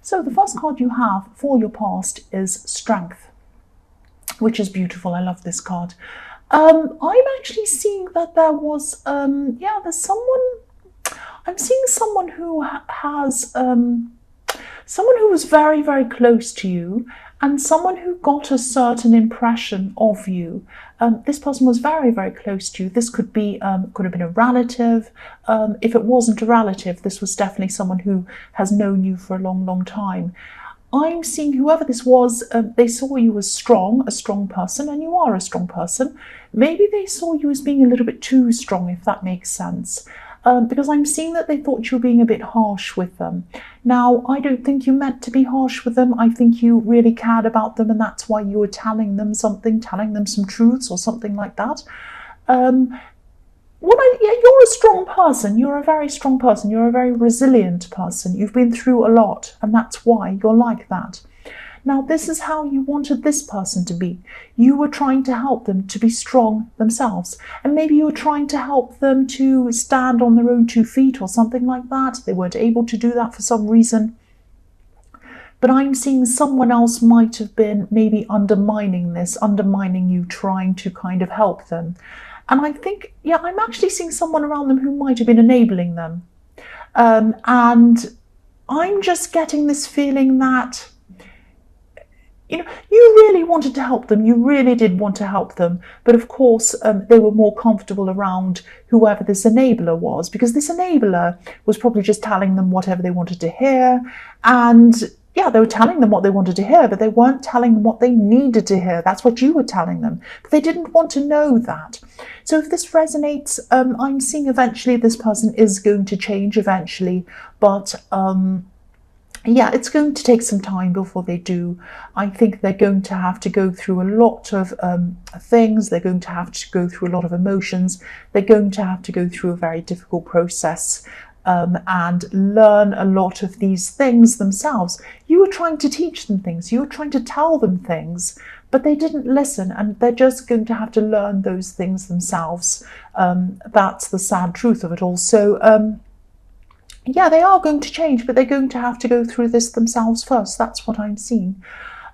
So the first card you have for your past is Strength, which is beautiful. I love this card. I'm actually seeing that there was, there's someone, I'm seeing someone who has, someone who was very, very close to you, and someone who got a certain impression of you. This person was very, very close to you. This could have been a relative. If it wasn't a relative, this was definitely someone who has known you for a long, long time. I'm seeing whoever this was, they saw you as a strong person, and you are a strong person. Maybe they saw you as being a little bit too strong, if that makes sense. Because I'm seeing that they thought you were being a bit harsh with them. Now, I don't think you meant to be harsh with them. I think you really cared about them, and that's why you were telling them something, telling them some truths or something like that. You're a strong person. You're a very strong person. You're a very resilient person. You've been through a lot, and that's why you're like that. Now, this is how you wanted this person to be. You were trying to help them to be strong themselves. And maybe you were trying to help them to stand on their own 2 feet or something like that. They weren't able to do that for some reason. But I'm seeing someone else might have been maybe undermining you, trying to kind of help them. And I think, I'm actually seeing someone around them who might have been enabling them. And I'm just getting this feeling that, you really wanted to help them. You really did want to help them. But of course, they were more comfortable around whoever this enabler was, because this enabler was probably just telling them whatever they wanted to hear. And they were telling them what they wanted to hear, but they weren't telling them what they needed to hear. That's what you were telling them. But they didn't want to know that. So if this resonates, I'm seeing eventually this person is going to change eventually. But it's going to take some time before they do. I think they're going to have to go through a lot of things. They're going to have to go through a lot of emotions. They're going to have to go through a very difficult process and learn a lot of these things themselves. You were trying to teach them things. You were trying to tell them things, but they didn't listen, and they're just going to have to learn those things themselves. That's the sad truth of it all. So, they are going to change, but they're going to have to go through this themselves first. That's what I'm seeing.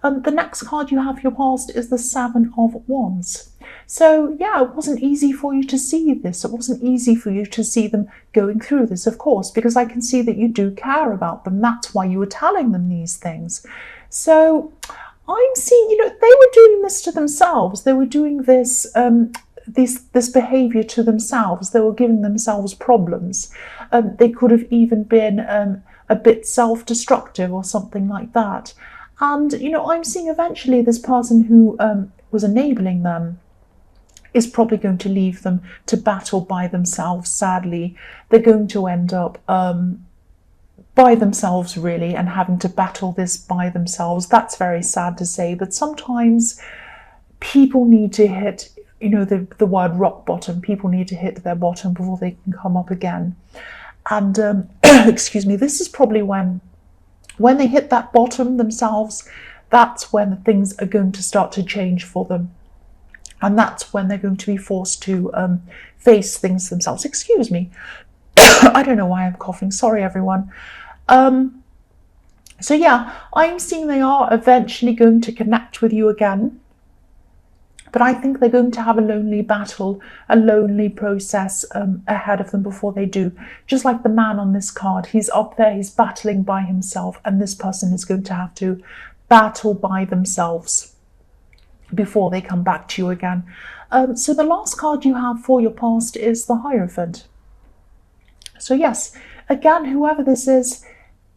The next card you have for your past is the 7 of Wands. So, it wasn't easy for you to see this. It wasn't easy for you to see them going through this, of course, because I can see that you do care about them. That's why you were telling them these things. So, I'm seeing, they were doing this to themselves. They were doing this this behavior to themselves. They were giving themselves problems. They could have even been a bit self-destructive or something like that. And, I'm seeing eventually this person who was enabling them is probably going to leave them to battle by themselves, sadly. They're going to end up by themselves, really, and having to battle this by themselves. That's very sad to say, but sometimes people need to hit, the word rock bottom. People need to hit their bottom before they can come up again. And, excuse me, this is probably when they hit that bottom themselves, that's when things are going to start to change for them. And that's when they're going to be forced to face things themselves. Excuse me. I don't know why I'm coughing. Sorry, everyone. I'm seeing they are eventually going to connect with you again. But I think they're going to have a lonely battle, a lonely process ahead of them before they do. Just like the man on this card, he's up there, he's battling by himself, and this person is going to have to battle by themselves before they come back to you again. So the last card you have for your past is the Hierophant. So yes, again, whoever this is,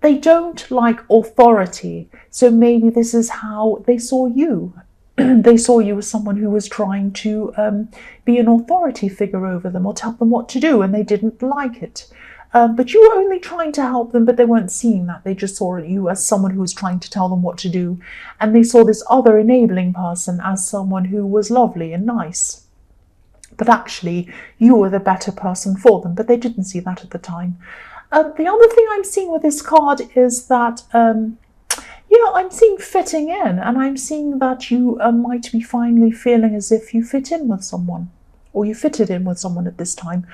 they don't like authority. So maybe this is how they saw you. They saw you as someone who was trying to be an authority figure over them or tell them what to do, and they didn't like it. But you were only trying to help them, but they weren't seeing that. They just saw you as someone who was trying to tell them what to do. And they saw this other enabling person as someone who was lovely and nice. But actually, you were the better person for them, but they didn't see that at the time. The other thing I'm seeing with this card is that I'm seeing fitting in, and I'm seeing that you might be finally feeling as if you fit in with someone, or you fitted in with someone at this time.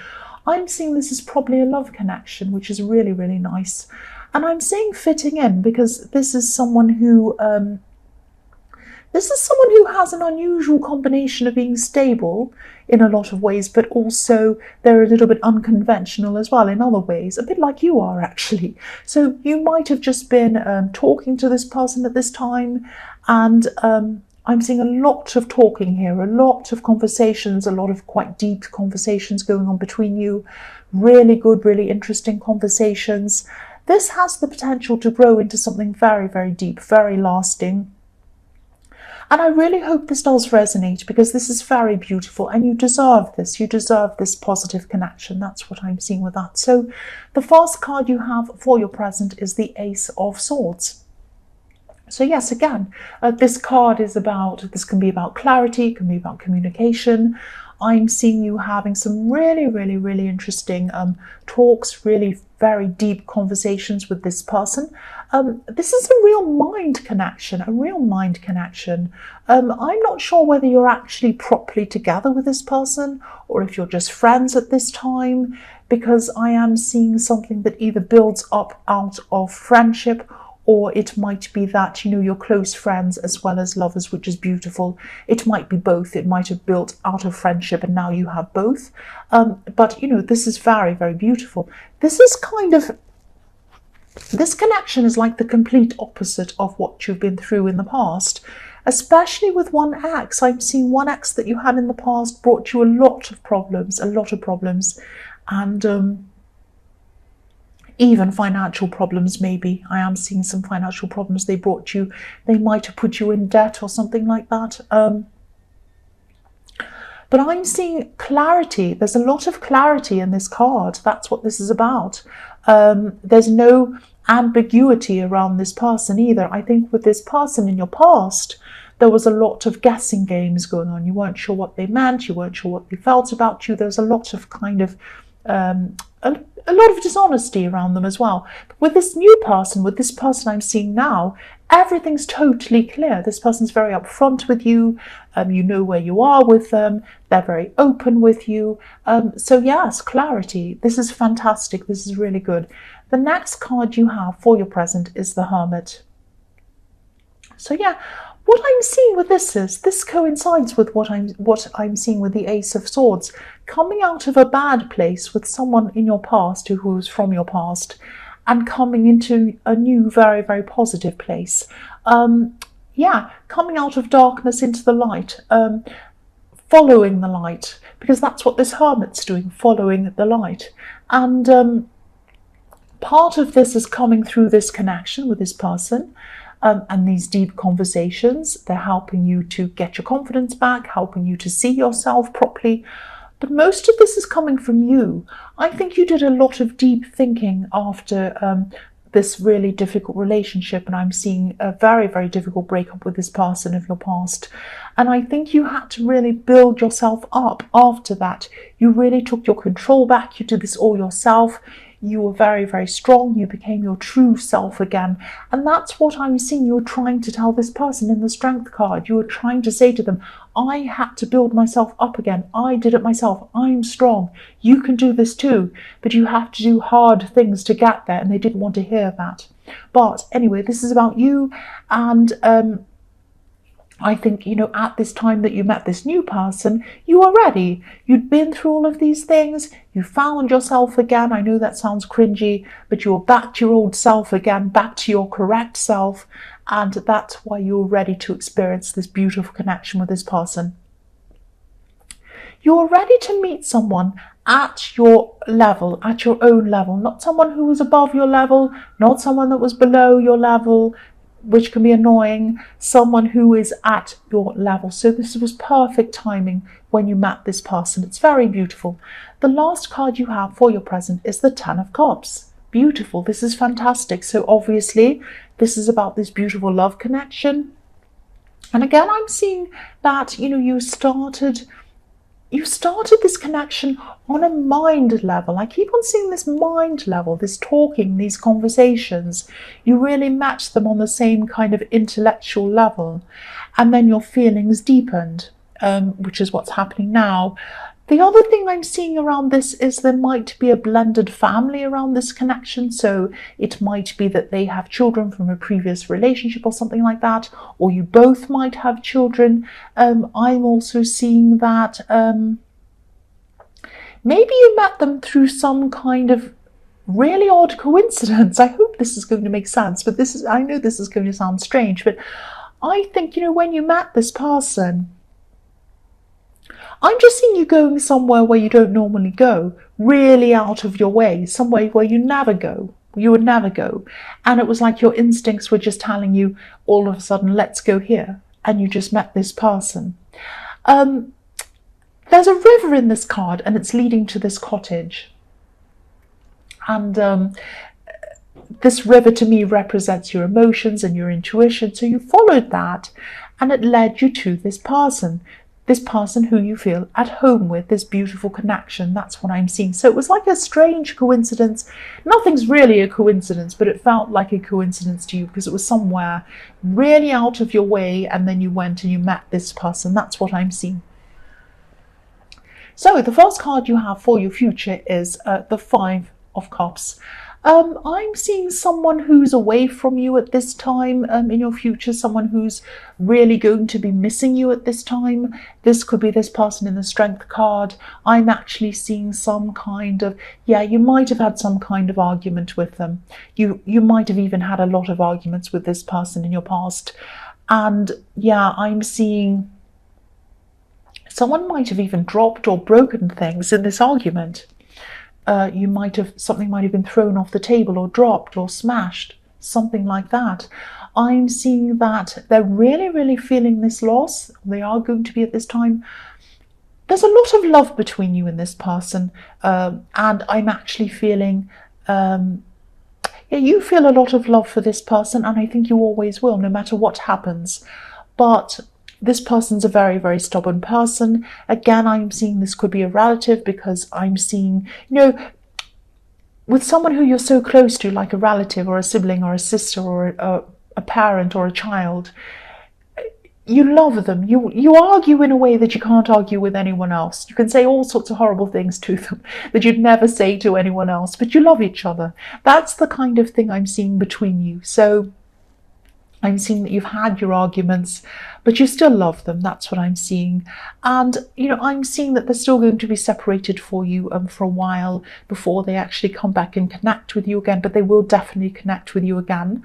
I'm seeing this is probably a love connection, which is really, really nice. And I'm saying fitting in because this is someone who has an unusual combination of being stable in a lot of ways, but also they're a little bit unconventional as well in other ways, a bit like you are actually. So you might have just been talking to this person at this time, and I'm seeing a lot of talking here, a lot of conversations, a lot of quite deep conversations going on between you. Really good, really interesting conversations. This has the potential to grow into something very, very deep, very lasting. And I really hope this does resonate because this is very beautiful and you deserve this. You deserve this positive connection. That's what I'm seeing with that. So the first card you have for your present is the Ace of Swords. So yes, again, this card is this can be about clarity, it can be about communication. I'm seeing you having some really, really, really interesting talks, really very deep conversations with this person. This is a real mind connection, I'm not sure whether you're actually properly together with this person or if you're just friends at this time, because I am seeing something that either builds up out of friendship, or it might be that, you're close friends as well as lovers, which is beautiful. It might be both. It might have built out of friendship and now you have both. But, this is very, very beautiful. This connection is like the complete opposite of what you've been through in the past, especially with one ex. I'm seeing one ex that you had in the past brought you a lot of problems, and even financial problems, maybe. I am seeing some financial problems they brought you. They might have put you in debt or something like that. But I'm seeing clarity. There's a lot of clarity in this card. That's what this is about. There's no ambiguity around this person either. I think with this person in your past, there was a lot of guessing games going on. You weren't sure what they meant. You weren't sure what they felt about you. There's a lot of kind of a lot of dishonesty around them as well. But with this new person, with this person I'm seeing now, everything's totally clear. This person's very upfront with you. You know where you are with them. They're very open with you. So yes, clarity. This is fantastic. This is really good. The next card you have for your present is the Hermit. So yeah, what I'm seeing with this coincides with what I'm seeing with the Ace of Swords. Coming out of a bad place with someone in your past who was from your past, and coming into a new, very, very positive place. Coming out of darkness into the light, following the light, because that's what this Hermit's doing, following the light. And part of this is coming through this connection with this person. And these deep conversations, they're helping you to get your confidence back, helping you to see yourself properly. But most of this is coming from you. I think you did a lot of deep thinking after this really difficult relationship, and I'm seeing a very, very difficult breakup with this person of your past. And I think you had to really build yourself up after that. You really took your control back. You did this all yourself. You were very, very strong. You became your true self again. And that's what I'm seeing you're trying to tell this person in the Strength card. You were trying to say to them, I had to build myself up again. I did it myself. I'm strong. You can do this too. But you have to do hard things to get there. And they didn't want to hear that. But anyway, this is about you. And I think, at this time that you met this new person, you were ready. You'd been through all of these things. You found yourself again. I know that sounds cringy, but you're back to your old self again, back to your correct self. And that's why you're ready to experience this beautiful connection with this person. You're ready to meet someone at your level, at your own level, not someone who was above your level, not someone that was below your level, which can be annoying, someone who is at your level. So this was perfect timing when you met this person. It's very beautiful. The last card you have for your present is the Ten of Cups. Beautiful. This is fantastic. So obviously this is about this beautiful love connection. And again, I'm seeing that, you started this connection on a mind level. I keep on seeing this mind level, this talking, these conversations. You really match them on the same kind of intellectual level. And then your feelings deepened, which is what's happening now. The other thing I'm seeing around this is there might be a blended family around this connection. So it might be that they have children from a previous relationship or something like that, or you both might have children. I'm also seeing that maybe you met them through some kind of really odd coincidence. I hope this is going to make sense, but I know this is going to sound strange, but I think, when you met this person, I'm just seeing you going somewhere where you don't normally go, really out of your way, somewhere where you would never go. And it was like your instincts were just telling you all of a sudden, let's go here. And you just met this person. There's a river in this card and it's leading to this cottage. And this river to me represents your emotions and your intuition. So you followed that and it led you to this person who you feel at home with, this beautiful connection. That's what I'm seeing. So it was like a strange coincidence. Nothing's really a coincidence, but it felt like a coincidence to you because it was somewhere really out of your way, and then you went and you met this person. That's what I'm seeing. So the first card you have for your future is the Five of Cups. I'm seeing someone who's away from you at this time in your future, someone who's really going to be missing you at this time. This could be this person in the Strength card. I'm actually seeing some kind of, you might have had some kind of argument with them. You might have even had a lot of arguments with this person in your past. And I'm seeing someone might have even dropped or broken things in this argument. Something might have been thrown off the table or dropped or smashed, something like that. I'm seeing that they're really, really feeling this loss. They are going to be at this time. There's a lot of love between you and this person. And I'm actually feeling, you feel a lot of love for this person, and I think you always will, no matter what happens. But this person's a very, very stubborn person. Again, I'm seeing this could be a relative, because I'm seeing, with someone who you're so close to, like a relative or a sibling or a sister or a parent or a child, you love them. You argue in a way that you can't argue with anyone else. You can say all sorts of horrible things to them that you'd never say to anyone else, but you love each other. That's the kind of thing I'm seeing between you. So I'm seeing that you've had your arguments, but you still love them. That's what I'm seeing. And, I'm seeing that they're still going to be separated for you for a while before they actually come back and connect with you again, but they will definitely connect with you again.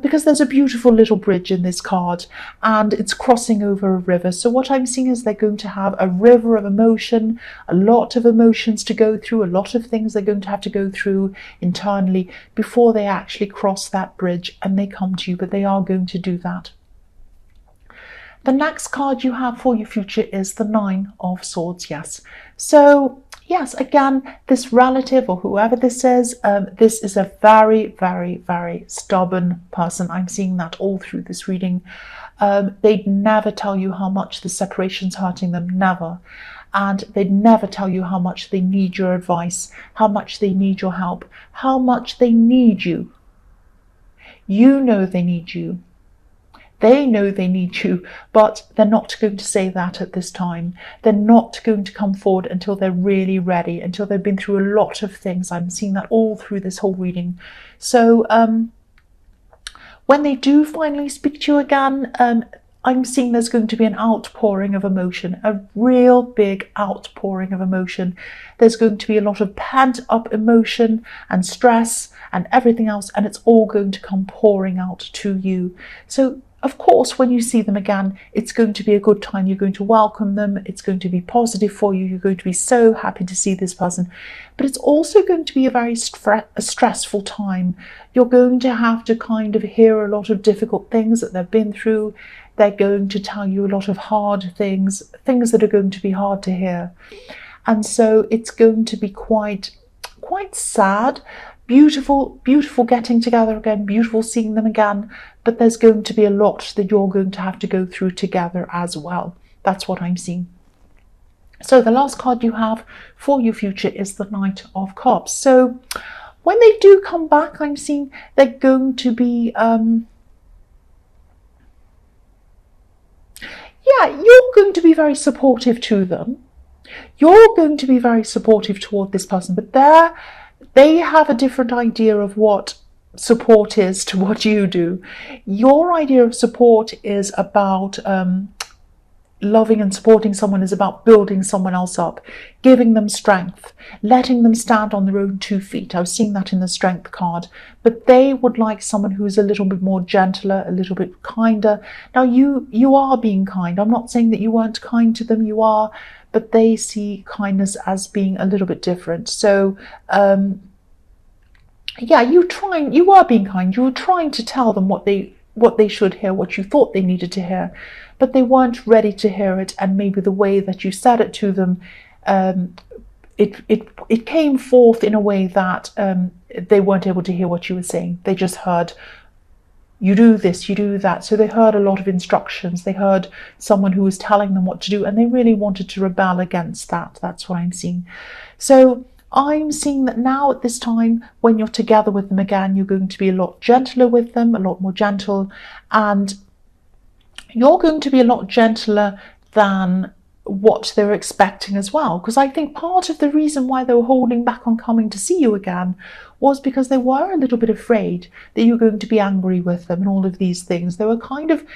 Because there's a beautiful little bridge in this card and it's crossing over a river. So what I'm seeing is they're going to have a river of emotion, a lot of emotions to go through, a lot of things they're going to have to go through internally before they actually cross that bridge and they come to you, but they are going to do that. The next card you have for your future is the Nine of Swords. Yes. So yes, again, this relative or whoever this is a very, very, very stubborn person. I'm seeing that all through this reading. They'd never tell you how much the separation's hurting them, never. And they'd never tell you how much they need your advice, how much they need your help, how much they need you. You know they need you. They know they need you, but they're not going to say that at this time. They're not going to come forward until they're really ready, until they've been through a lot of things. I'm seeing that all through this whole reading. So when they do finally speak to you again, I'm seeing there's going to be an outpouring of emotion, a real big outpouring of emotion. There's going to be a lot of pent up emotion and stress and everything else, and it's all going to come pouring out to you. So of course, when you see them again, it's going to be a good time. You're going to welcome them. It's going to be positive for you. You're going to be so happy to see this person. But it's also going to be a very stressful time. You're going to have to kind of hear a lot of difficult things that they've been through. They're going to tell you a lot of hard things that are going to be hard to hear. And so it's going to be quite sad. Beautiful getting together again, beautiful seeing them again, but there's going to be a lot that you're going to have to go through together as well. That's what I'm seeing. So the last card you have for your future is the Knight of Cups. So when they do come back, I'm seeing they're going to be you're going to be very supportive to them. You're going to be very supportive toward this person, but they have a different idea of what support is to what you do. Your idea of support is about loving and supporting someone, is about building someone else up, giving them strength, letting them stand on their own 2 feet. I was seeing that in the strength card. But they would like someone who's a little bit more gentler, a little bit kinder. Now, you are being kind. I'm not saying that you weren't kind to them. You are, but they see kindness as being a little bit different. So, yeah, you are being kind. You were trying to tell them what they should hear, what you thought they needed to hear, but they weren't ready to hear it. And maybe the way that you said it to them, it came forth in a way that they weren't able to hear what you were saying. They just heard, you do this, you do that. So they heard a lot of instructions. They heard someone who was telling them what to do, and they really wanted to rebel against that. That's what I'm seeing. So I'm seeing that now at this time, when you're together with them again, you're going to be a lot gentler with them, a lot more gentle, and you're going to be a lot gentler than what they were expecting as well. Because I think part of the reason why they were holding back on coming to see you again was because they were a little bit afraid that you were going to be angry with them and all of these things. They were kind of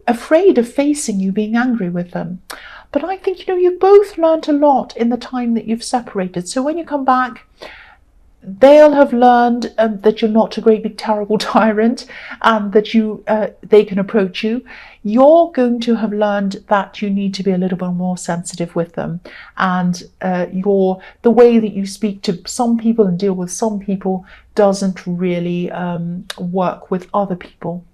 afraid of facing you being angry with them. But I think, you've both learned a lot in the time that you've separated. So when you come back, they'll have learned that you're not a great big terrible tyrant, and that they can approach you. You're going to have learned that you need to be a little bit more sensitive with them, and the way that you speak to some people and deal with some people doesn't really work with other people.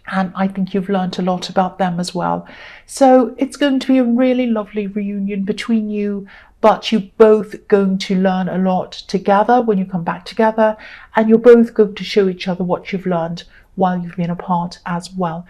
And I think you've learned a lot about them as well. So it's going to be a really lovely reunion between you, but you're both going to learn a lot together when you come back together, and you're both going to show each other what you've learned while you've been apart as well.